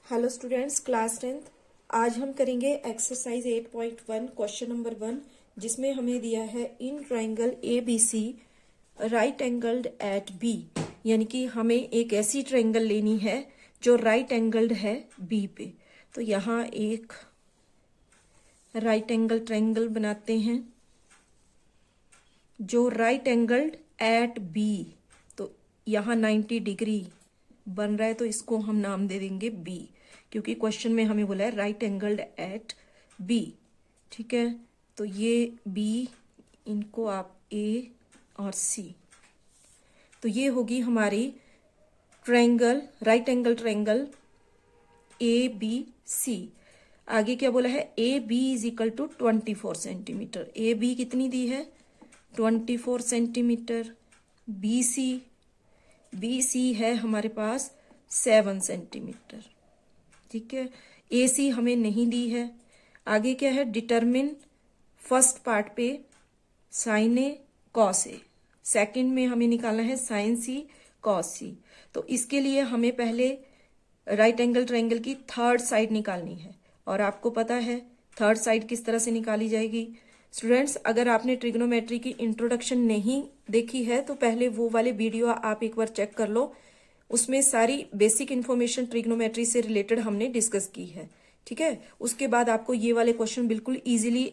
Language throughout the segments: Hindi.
Hello students, class 10th। आज हम करेंगे एक्सरसाइज 8.1 क्वेश्चन नंबर 1, जिसमें हमें दिया है in triangle A B C right angled at B. यानी कि हमें एक ऐसी ट्राइंगल लेनी है जो राइट एंगल्ड है बी पे। तो यहाँ एक राइट एंगल ट्राइंगल बनाते हैं जो राइट एंगल्ड एट बी। तो यहाँ 90 डिग्री बन रहा है, तो इसको हम नाम दे देंगे बी, क्योंकि क्वेश्चन में हमें बोला है राइट एंगल्ड एट बी। ठीक है, तो ये बी, इनको आप ए और सी। तो ये होगी हमारी triangle, right angle triangle A B C. आगे क्या बोला है, A B is equal to 24 centimetre. A B कितनी दी है, 24 सेंटीमीटर। बी सी है हमारे पास 7 सेंटीमीटर। ठीक है, ए सी हमें नहीं दी है। आगे क्या है, डिटरमिन फर्स्ट पार्ट पे sign A cos A, second में हमें निकालना है साइन सी कॉस सी। तो इसके लिए हमें पहले राइट एंगल ट्रायंगल की थर्ड साइड निकालनी है, और आपको पता है थर्ड साइड किस तरह से निकाली जाएगी। स्टूडेंट्स, अगर आपने ट्रिग्नोमेट्री की इंट्रोडक्शन नहीं देखी है तो पहले वो वाले वीडियो आप एक बार चेक कर लो, उसमें सारी बेसिक इन्फॉर्मेशन ट्रिग्नोमेट्री से रिलेटेड हमने डिस्कस की है। ठीक है, उसके बाद आपको ये वाले क्वेश्चन बिल्कुल इजीली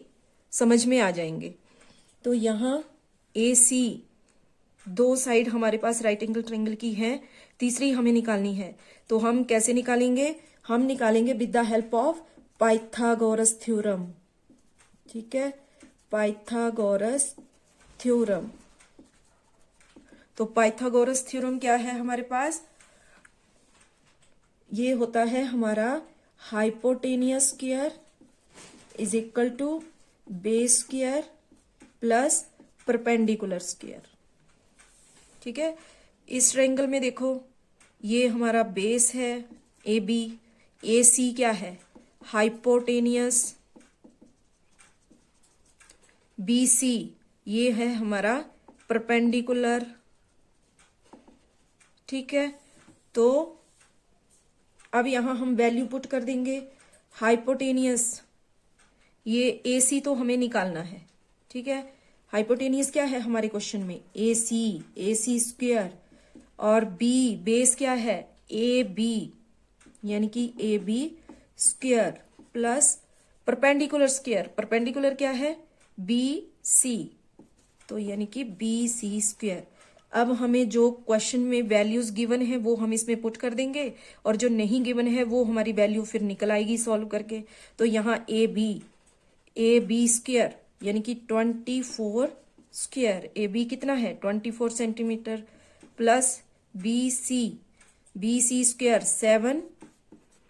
समझ में आ जाएंगे। तो यहाँ ए सी दो साइड हमारे पास राइट एंगल ट्रायंगल की है, तीसरी हमें निकालनी है। तो हम कैसे निकालेंगे, हम निकालेंगे with the help of Pythagoras theorem. ठीक है, पाइथागोरस थ्योरम। तो पाइथागोरस थ्योरम क्या है हमारे पास, ये होता है हमारा hypotenuse square is equal to base square plus perpendicular square. ठीक है, इस ट्रायंगल में देखो ये हमारा बेस है ए बी, ए सी क्या है हाइपोटेनियस, बी सी ये है हमारा परपेंडिकुलर। ठीक है, तो अब यहां हम वैल्यू पुट कर देंगे। हाइपोटेनियस ये ए सी तो हमें निकालना है। ठीक है, हाइपोटेनियस क्या है हमारे क्वेश्चन में, ए सी स्क्वायर, और बी बेस क्या है ए बी, यानी कि A B square plus perpendicular square, perpendicular क्या है बी सी, तो यानी कि बी सी स्क्वायर। अब हमें जो क्वेश्चन में वैल्यूज गिवन है वो हम इसमें पुट कर देंगे, और जो नहीं गिवन है वो हमारी वैल्यू फिर निकल आएगी सॉल्व करके। तो यहाँ ए बी स्क्वायर यानी कि 24 स्क्वायर, ए बी कितना है 24 centimetre, plus B C square 7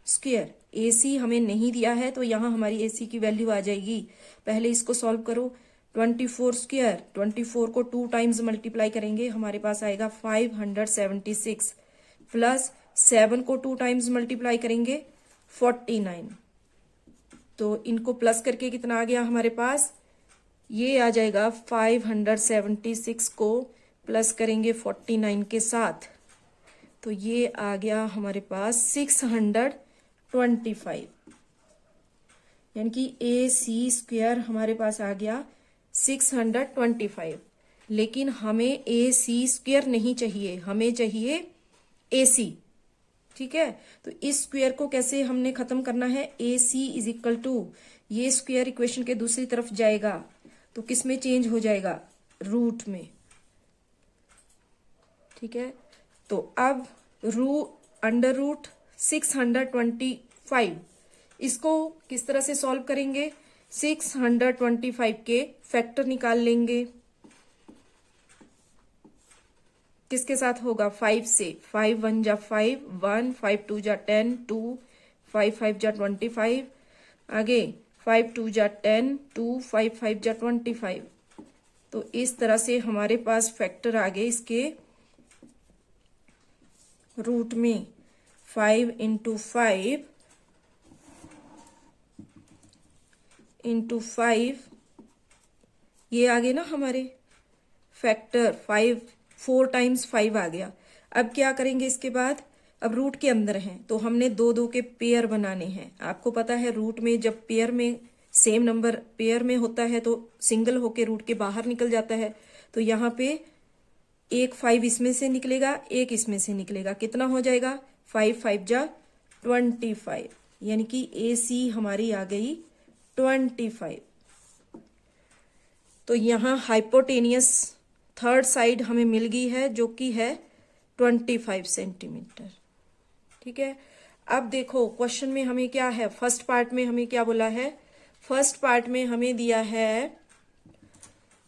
square. A C हमें नहीं दिया है, तो यहाँ हमारी ए सी की वैल्यू आ जाएगी। पहले इसको सॉल्व करो, 24 स्क्वायर, 24 को 2 टाइम्स मल्टीप्लाई करेंगे, हमारे पास आएगा 576, प्लस 7 को 2 टाइम्स मल्टीप्लाई करेंगे 49। तो इनको प्लस करके कितना आ गया हमारे पास, ये आ जाएगा 576 को प्लस करेंगे 49 के साथ, तो ये आ गया हमारे पास 625, यानी कि ए सी स्क्वायर हमारे पास आ गया 625। लेकिन हमें ए सी स्क्वायर नहीं चाहिए, हमें चाहिए ए सी। ठीक है, तो इस स्क्वायर को कैसे हमने खत्म करना है, ए सी इज इक्वल टू, ये स्क्वायर इक्वेशन के दूसरी तरफ जाएगा तो किस में चेंज हो जाएगा, रूट में। ठीक है, तो अब अंडर रूट 625, इसको किस तरह से सॉल्व करेंगे, 625 के फैक्टर निकाल लेंगे। किसके साथ होगा, 5 से, 5 1 जा 5, 1 5 2 जा 10, 2 5 5 जा 25, आगे 5 2 जा 10, 2 5 5 जा 25। तो इस तरह से हमारे पास फैक्टर आ गए इसके रूट में, 5 इंटू 5 ये आ गए ना हमारे फैक्टर, 5 4 टाइम्स 5 आ गया। अब क्या करेंगे इसके बाद, अब रूट के अंदर हैं तो हमने दो दो के पेयर बनाने हैं। आपको पता है रूट में जब पेयर में सेम नंबर पेयर में होता है तो सिंगल होके रूट के बाहर निकल जाता है। तो यहाँ पे एक 5 इसमें से निकलेगा, एक इसमें से निकलेगा, कितना हो जाएगा 5 5 जा 25, यानी कि AC हमारी आ गई 25। तो यहाँ हाइपोटेनियस थर्ड साइड हमें मिल गई है जो कि है 25 सेंटीमीटर। ठीक है, अब देखो क्वेश्चन में हमें क्या है, फर्स्ट पार्ट में हमें क्या बोला है, फर्स्ट पार्ट में हमें दिया है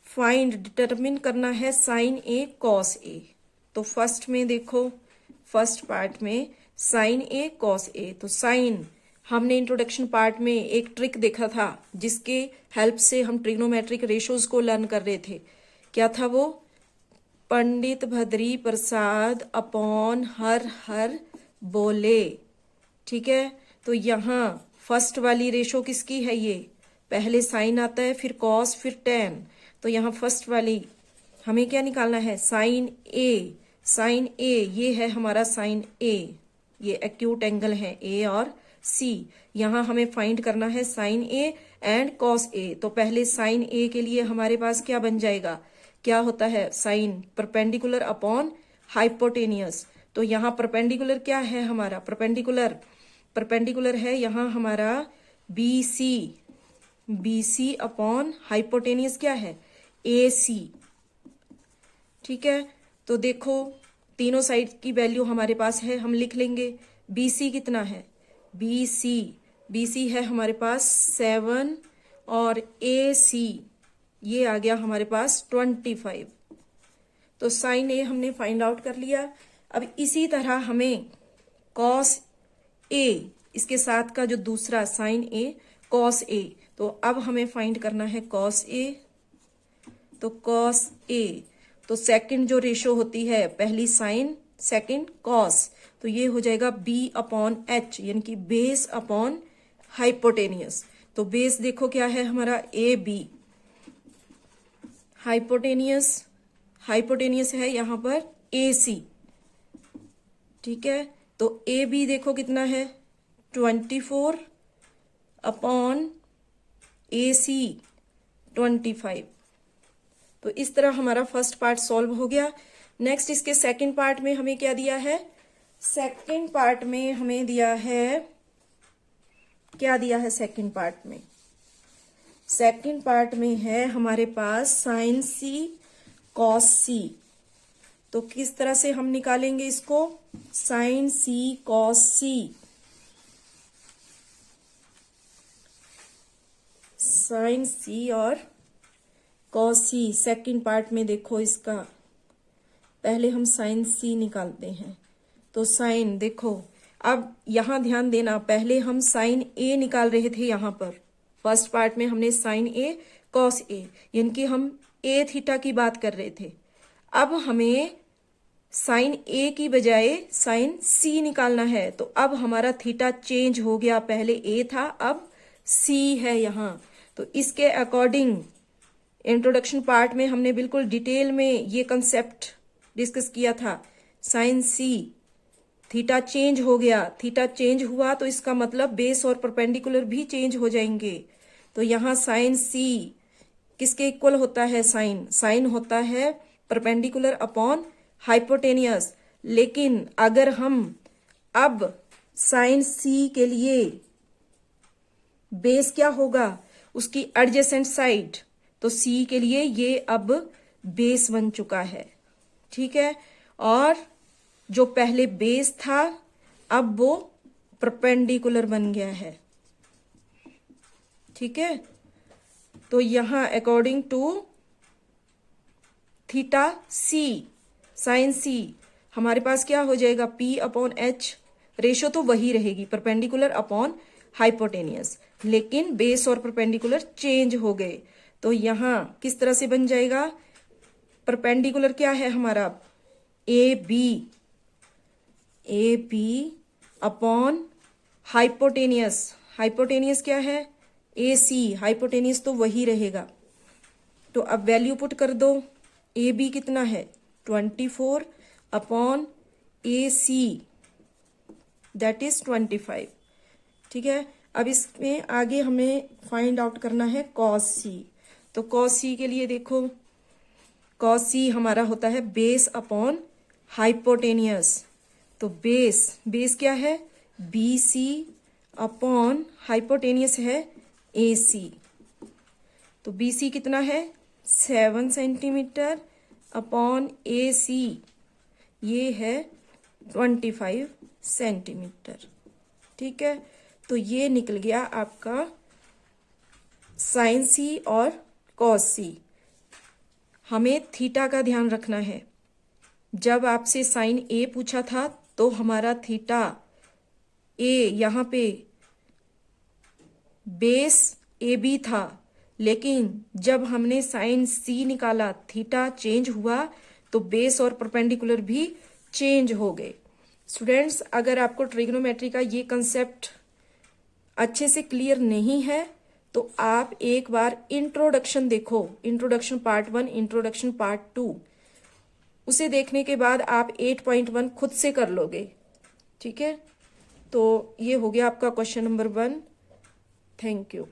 फाइंड डिटरमिन करना है साइन ए कॉस ए। तो फर्स्ट में देखो, फर्स्ट पार्ट में साइन ए कॉस ए, तो साइन हमने इंट्रोडक्शन पार्ट में एक ट्रिक देखा था जिसके हेल्प से हम ट्रिग्नोमेट्रिक रेशोज को लर्न कर रहे थे। क्या था वो, पंडित भद्री प्रसाद अपॉन हर बोले। ठीक है, तो यहाँ फर्स्ट वाली रेशो किसकी है, ये पहले साइन आता है फिर कॉस फिर टेन। तो यहाँ फर्स्ट वाली हमें क्या निकालना है, साइन ए। साइन ए ये है हमारा साइन ए, ये एक्यूट एंगल है ए और सी। यहाँ हमें फाइंड करना है sign A and cos A. तो पहले साइन ए के लिए हमारे पास क्या बन जाएगा, क्या होता है, साइन परपेंडिकुलर अपॉन हाइपोटेनियस। तो यहाँ परपेंडिकुलर क्या है हमारा, परपेंडिकुलर है यहाँ हमारा BC अपॉन हाइपोटेनियस क्या है AC। ठीक है, तो देखो तीनों साइड की वैल्यू हमारे पास है, हम लिख लेंगे। BC कितना है, BC है हमारे पास 7 और AC ये आ गया हमारे पास 25। तो साइन ए हमने फाइंड आउट कर लिया। अब इसी तरह हमें कॉस ए, इसके साथ का जो दूसरा साइन ए कॉस ए, तो अब हमें फाइंड करना है कॉस ए। तो कॉस ए, तो सेकंड जो रेशो होती है, पहली साइन सेकंड कॉस, तो ये हो जाएगा B अपॉन H, यानी कि बेस अपॉन हाइपोटेनियस। तो बेस देखो क्या है हमारा AB, हाइपोटेनियस है यहाँ पर AC। ठीक है, तो AB देखो कितना है 24 अपॉन AC 25। तो इस तरह हमारा फर्स्ट पार्ट सॉल्व हो गया। नेक्स्ट इसके सेकंड पार्ट में हमें क्या दिया है, सेकंड पार्ट में हमें दिया है, क्या दिया है सेकंड पार्ट में, सेकंड पार्ट में है हमारे पास साइन C कॉस C। तो किस तरह से हम निकालेंगे इसको, sine C cos C, sine C और कॉस C। सेकंड पार्ट में देखो इसका, पहले हम साइन C निकालते हैं। तो साइन देखो, अब यहां ध्यान देना, पहले हम साइन A निकाल रहे थे, यहां पर फर्स्ट पार्ट में हमने साइन A कॉस A, यानी कि हम A थीटा की बात कर रहे थे। अब हमें साइन A की बजाय साइन C निकालना है। तो अब हमारा थीटा चेंज हो गया, पहले A था अब C है यहाँ। तो इसके अकॉर्डिंग इंट्रोडक्शन पार्ट में हमने बिल्कुल डिटेल में ये कंसेप्ट डिस्कस किया था। साइन C, थीटा चेंज हो गया, थीटा चेंज हुआ तो इसका मतलब बेस और परपेंडिकुलर भी चेंज हो जाएंगे। तो यहाँ साइन C किसके इक्वल होता है, साइन होता है परपेंडिकुलर अपॉन हाइपोटेनियस। लेकिन अगर हम अब साइन C के लिए बेस क्या होगा, उसकी एडजेसेंट साइड, तो C के लिए ये अब बेस बन चुका है। ठीक है, और जो पहले बेस था अब वो परपेंडिकुलर बन गया है। ठीक है, तो यहां according to theta C, sine C हमारे पास क्या हो जाएगा, P अपॉन H। रेशो तो वही रहेगी, परपेंडिकुलर अपॉन हाइपोटेनियस, लेकिन बेस और परपेंडिकुलर चेंज हो गए। तो यहां किस तरह से बन जाएगा, परपेंडिकुलर क्या है हमारा AB अपॉन हाइपोटेनियस, हाइपोटेनियस क्या है AC, हाइपोटेनियस तो वही रहेगा। तो अब वैल्यू पुट कर दो, AB कितना है 24 अपॉन AC दैट इज 25। ठीक है, अब इसमें आगे हमें फाइंड आउट करना है कॉस सी। तो कॉस सी के लिए देखो, कॉस सी हमारा होता है बेस अपॉन हाइपोटेनियस। तो बेस क्या है, बी सी अपॉन हाइपोटेनियस है ए सी। तो बी सी कितना है 7 सेंटीमीटर अपॉन ए सी ये है 25 सेंटीमीटर। ठीक है, तो ये निकल गया आपका साइन सी और कॉस सी। हमें थीटा का ध्यान रखना है। जब आपसे साइन ए पूछा था तो हमारा थीटा ए यहाँ पे बेस ए बी था, लेकिन जब हमने साइन सी निकाला थीटा चेंज हुआ तो बेस और परपेंडिकुलर भी चेंज हो गए। स्टूडेंट्स, अगर आपको ट्रिग्नोमेट्री का ये कंसेप्ट अच्छे से क्लियर नहीं है तो आप एक बार इंट्रोडक्शन देखो, इंट्रोडक्शन पार्ट 1, इंट्रोडक्शन पार्ट 2। उसे देखने के बाद आप 8.1 खुद से कर लोगे। ठीक है, तो ये हो गया आपका क्वेश्चन नंबर 1। Thank you.